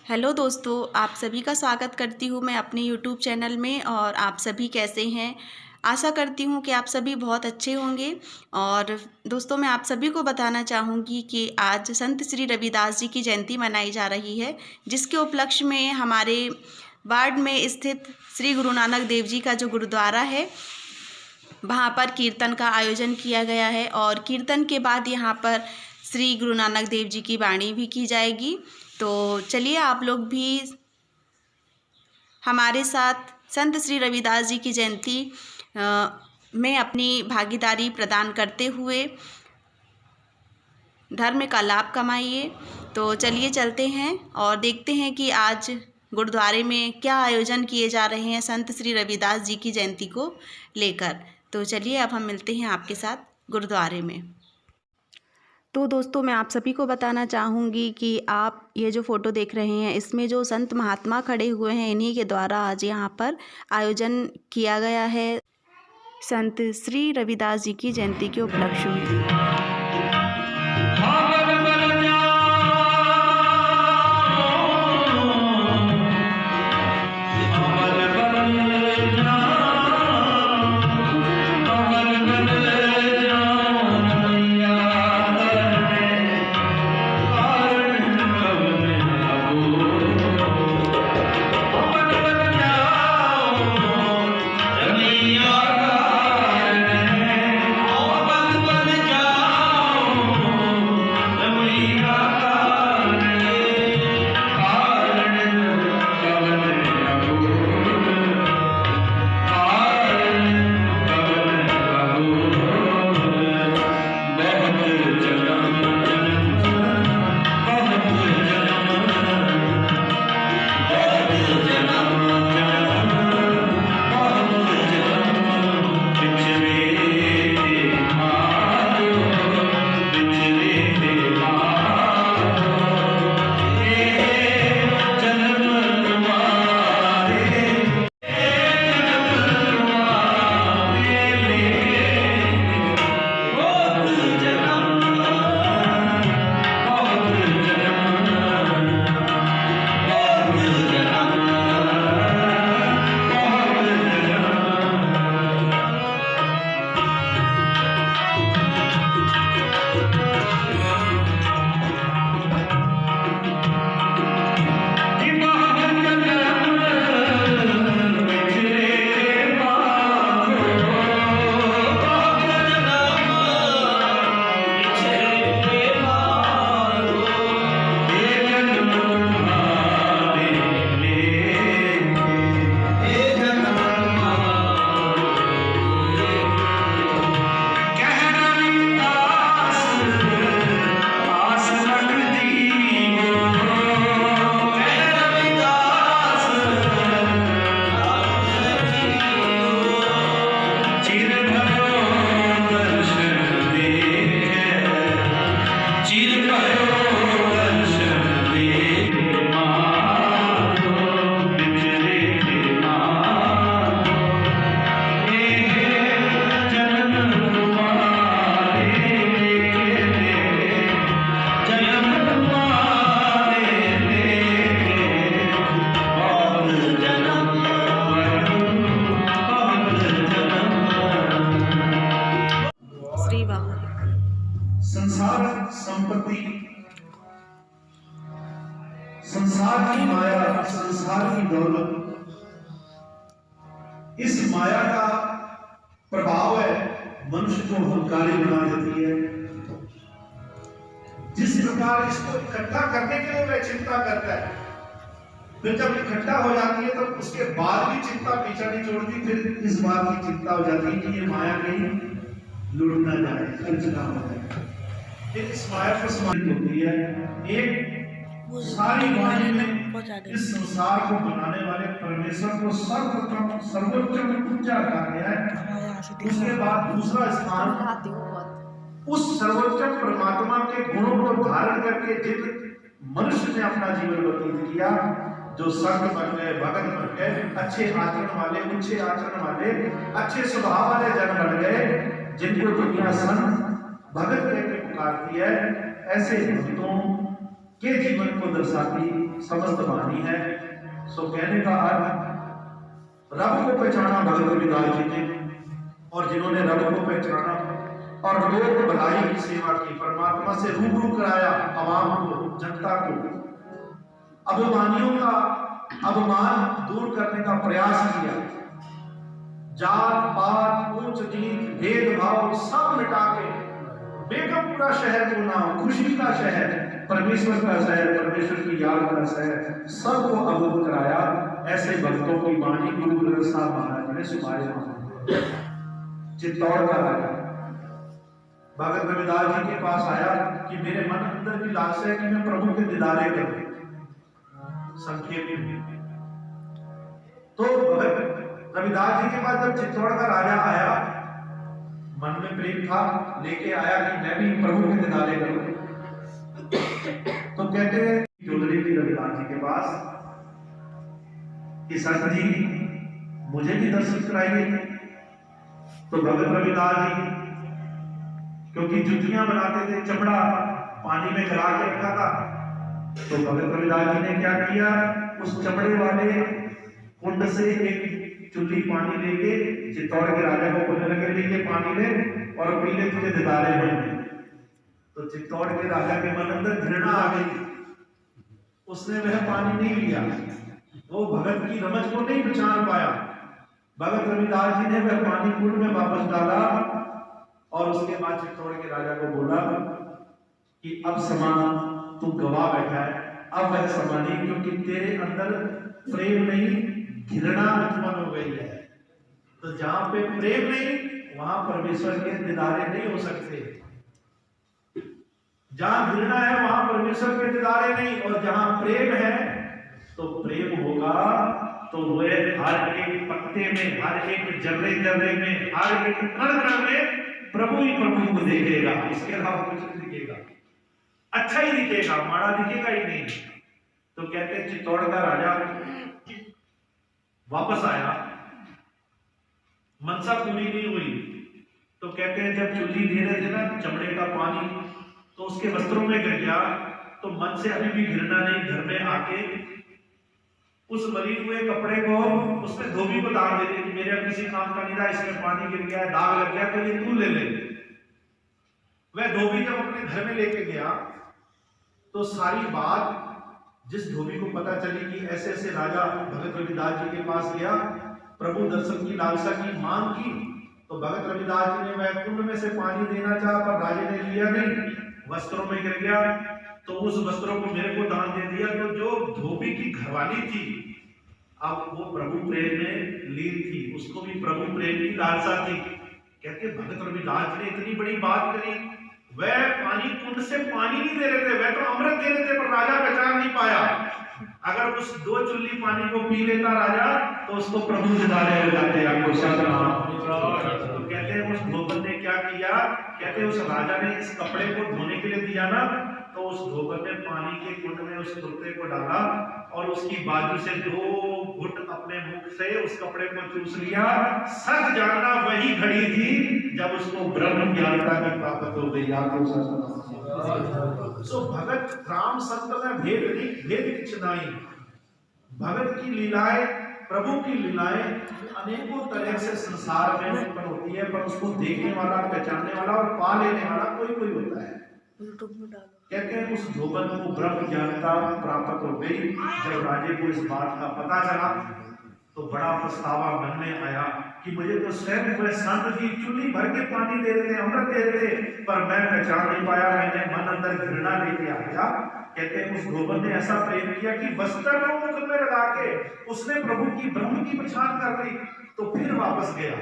Hello दोस्तों, आप सभी का स्वागत करती हूँ मैं अपने यूट्यूब चैनल में। और आप सभी कैसे हैं? आशा करती हूँ कि आप सभी बहुत अच्छे होंगे। और दोस्तों, मैं आप सभी को बताना चाहूँगी कि आज संत श्री रविदास जी की जयंती मनाई जा रही है, जिसके उपलक्ष्य में हमारे वार्ड में स्थित श्री गुरु नानक देव जी का जो गुरुद्वारा है, वहाँ पर कीर्तन का आयोजन किया गया है। और कीर्तन के बाद यहाँ पर श्री गुरु नानक देव जी की वाणी भी की जाएगी। तो चलिए आप लोग भी हमारे साथ संत श्री रविदास जी की जयंती में अपनी भागीदारी प्रदान करते हुए धर्म का लाभ कमाइए। तो चलिए चलते हैं और देखते हैं कि आज गुरुद्वारे में क्या आयोजन किए जा रहे हैं संत श्री रविदास जी की जयंती को लेकर। तो चलिए अब हम मिलते हैं आपके साथ गुरुद्वारे में। तो दोस्तों, मैं आप सभी को बताना चाहूँगी कि आप ये जो फ़ोटो देख रहे हैं, इसमें जो संत महात्मा खड़े हुए हैं, इन्हीं के द्वारा आज यहाँ पर आयोजन किया गया है संत श्री रविदास जी की जयंती के उपलक्ष्य में। संसार संपत्ति, संसार की माया, संसार की दौलत, इस माया का प्रभाव है, मनुष्य को अहंकारी बना देती है। जिस प्रकार इसको इकट्ठा करने के लिए वह चिंता करता है, फिर जब इकट्ठा हो जाती है तो उसके बाद भी चिंता पीछा नहीं छोड़ती। फिर इस बात की चिंता हो जाती है कि ये माया कहीं लूट ना जाए, खर्च ना हो जाए। फिर इस माया को समाप्त होती है। एक सारी वाणी में इस संसार को बनाने वाले परमेश्वर को सर्वप्रथम सर्वोच्च में पूजा कहा गया है। उसके बाद दूसरा स्थान उस सर्वोच्च परमात्मा के गुणों को धारण करके जिन मनुष्य ने अपना जीवन व्यतीत किया, जो संत बन गए, भगत बन गए, अच्छे आचरण वाले, उच्चे आचरण वाले, अच्छे स्वभाव वाले जन बन गए, जिनको दुनिया संत भगत कहकर पुकारती है, ऐसे भक्तों के जीवन को दर्शाती समस्त वाणी है। सो कहने का अर्थ, रब को पहचाना भगत रविदास जी ने, और जिन्होंने रब को पहचाना और लोक भलाई की सेवा की, परमात्मा से रूबरू कराया आवाम को, जनता को, अभिमानियों का अभिमान दूर करने का प्रयास किया, जात पात ऊंच नीच भेदभाव सब मिटा के बेगमपुरा शहर को नाम, खुशी का शहर, परमेश्वर का शहर, परमेश्वर की याद का शहर, सबको अवगत कराया। ऐसे भक्तों की वाणी गुरु ग्रंथ साहब महाराज ने सुनाई। चित्तौड़ का राजा भगत रविदास जी के पास आया कि मेरे मन अंदर की लालसा है कि मैं प्रभु के दीदारे करूं। संक्षेप में तो भगत रविदास जी के पास जब चित्तौड़ का राजा आया, मन में प्रेम था, लेके आया कि मैं भी प्रभु के दीदारे करूं। तो कहते हैं ज्वेलरी थी रविदास जी के पास कि संत जी मुझे भी दर्शन कराइए। तो भगत रविदास जी, क्योंकि जुतियां बनाते थे, चमड़ा पानी में गला के रखा था, तो भगत रविदास जी ने क्या किया, उस चमड़े वाले कुंड से एक चुल्ली पानी लेके चित्तौड़ के राजा को बोलने लगे, लीजिए पानी ले और पी ले, तुझे दीदारे होंगे। तो चित्तौड़ के राजा के मन अंदर घृणा आ गई, उसने वह पानी नहीं लिया, वो भगत की रमज को नहीं पहचान पाया। भगत रविदास जी ने वह पानी कुंड में वापस डाला और उसके बाद चित्तौड़ के राजा को बोला कि अब समा तू गवा बैठा है, अब वह समा नहीं, क्योंकि तेरे अंदर प्रेम नहीं घृणा उत्पन्न हो गई है। तो जहां पे प्रेम नहीं वहां परमेश्वर के दीदारे नहीं हो सकते। जहां घृणा है वहां परमेश्वर के दीदारे नहीं, और जहां प्रेम है तो प्रेम होगा तो वह हर एक पत्ते में, हर एक जर्रे जर्रे में, हर एक कण कण में प्रभु ही प्रभु को देखेगा, इसके अलावा कुछ नहीं दिखेगा। अच्छा ही दिखेगा, माड़ा दिखेगा ही नहीं। तो कहते हैं चित्तौड़ का राजा वापस आया, मनसा पूरी नहीं हुई। तो कहते हैं जब चुल्ली दे रहे थे ना चमड़े का पानी, तो उसके वस्त्रों में गिर गया, तो मन से अभी भी घृणा नहीं, घर में आके उस मरी हुए कपड़े को उसमें धोबी को डाल देते कि मेरे किसी काम का नहीं रहा, इसमें पानी गिर गया, दाग लग गया, तो ये तू ले ले। वह धोबी जब अपने घर में लेके गया तो सारी बात जिस धोबी को पता चली कि ऐसे ऐसे राजा भगत रविदास जी के पास गया, प्रभु दर्शन की लालसा की मांग की, तो भगत रविदास जी ने वह कुंड में से पानी देना चाहा पर राजे ने लिया नहीं, वस्त्रों में गिर गया, तो उस वस्त्रों को मेरे को दान दे दिया। तो जो धोबी की घरवाली थी, अब वो प्रभु प्रेम में लीन थी, उसको भी प्रभु प्रेम की लालसा थी। कहते भगत रविदास जी ने इतनी बड़ी बात करी, वह पानी कुंड से पानी नहीं दे रहे थे, वह तो अमृत दे रहे थे, पर राजा पहचान नहीं पाया। अगर उस 2 चुल्ली पानी को पी लेता राजा तो उसको प्रभु दीदारे हो जाते। तो कहते हैं उस धोबन ने क्या किया, कहते हैं उस राजा ने इस कपड़े को धोने के लिए दिया ना, तो उस धोबन ने पानी के कुंड में उस कुर्ते को डाला और उसकी बाजू से 2 घुट अपने मुख से उस कपड़े को चूस लिया। सच जानना वही घड़ी थी जब उसको ब्रह्म ज्ञानता की प्राप्त हो गई। सो भगत राम संत में भेद नहीं, भेद किछ नहीं। भगत की लीलाएं, प्रभु की लीलाएं अनेकों तरह से संसार में उत्पन्न होती है, पर उसको देखने वाला, पहचानने वाला और पा लेने वाला कोई कोई होता है। कहते हैं उस धोबन को ब्रह्म ज्ञानता प्राप्त हो गई। जब राजे को इस बात का पता चला तो बड़ा पछतावा मन में आया कि मुझे तो स्वयं वह संत जी चुल्ली भर के पानी दे रहे थे, अमृत दे रहे थे, पर मैं पहचान नहीं पाया, मैंने मन अंदर घृणा लेके आ गया। कहते हैं उस धोबन ने ऐसा प्रेम किया कि वस्त्र को मुख में लगा के उसने प्रभु की ब्रह्म की पहचान कर ली। तो फिर वापस गया,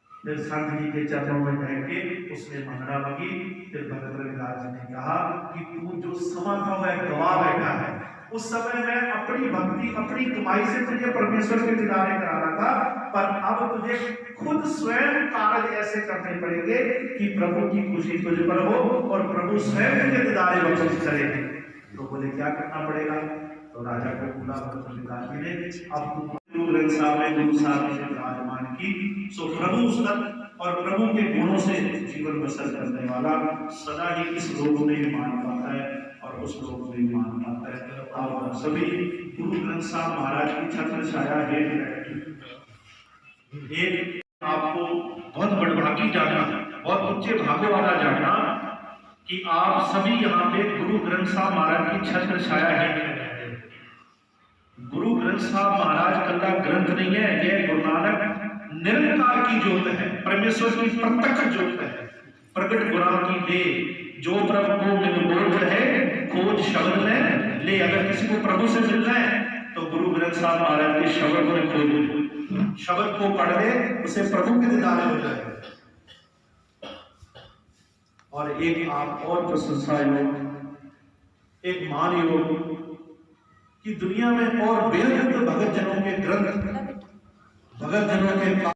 फिर संत जी के चरणों में बैठ के उसने मंगना मांगी। फिर भगत रविदास जी ने कहा कि तू जो समय था वह गवा बैठा है, उस समय मैं अपनी भक्ति, अपनी कमाई से तुझे परमेश्वर के दीदारे कराना था, पर अब तुझे खुद स्वयं कार्य ऐसे करने पड़ेंगे कि प्रभु की खुशी तुझ पर हो और प्रभु स्वयं तुझे दीदारे बख्शिश करेंगे। तो बोले क्या करना पड़ेगा? तो राजा को बोला भगत रविदास जी ने, अब गुरु ग्रंथ साहब में गुरु साहब ने विराजमान की, सो प्रभु सत और प्रभु के गुणों से जीवन बसर करने वाला सदा ही इस लोक में मान पाता है और उस लोग में मान पाता है। और सभी गुरु ग्रंथ साहब महाराज की छत्र छाया एक आपको बहुत बड़भागी जाना, बहुत ऊंचे भागों वाला जाना कि आप सभी यहाँ पे गुरु ग्रंथ साहब महाराज की छत्र छाया है। गुरु ग्रंथ साहब महाराज कल्ला ग्रंथ नहीं है, यह गुरु नानक निरंकार की ज्योत है, परमेश्वर की प्रत्यक्ष ज्योत है, प्रकट गुराम की दे जो प्रभु को मिलबोध है खोज शब्द में ले। अगर किसी को प्रभु से मिलना है तो गुरु ग्रंथ साहब महाराज के शब्द में खोज, शब्द को पढ़ ले, उसे प्रभु के दीदार हो जाए। और एक आप और प्रशंसा योग, एक मान योग कि दुनिया में और बेहद भगत जनों के ग्रंथ, भगत जनों के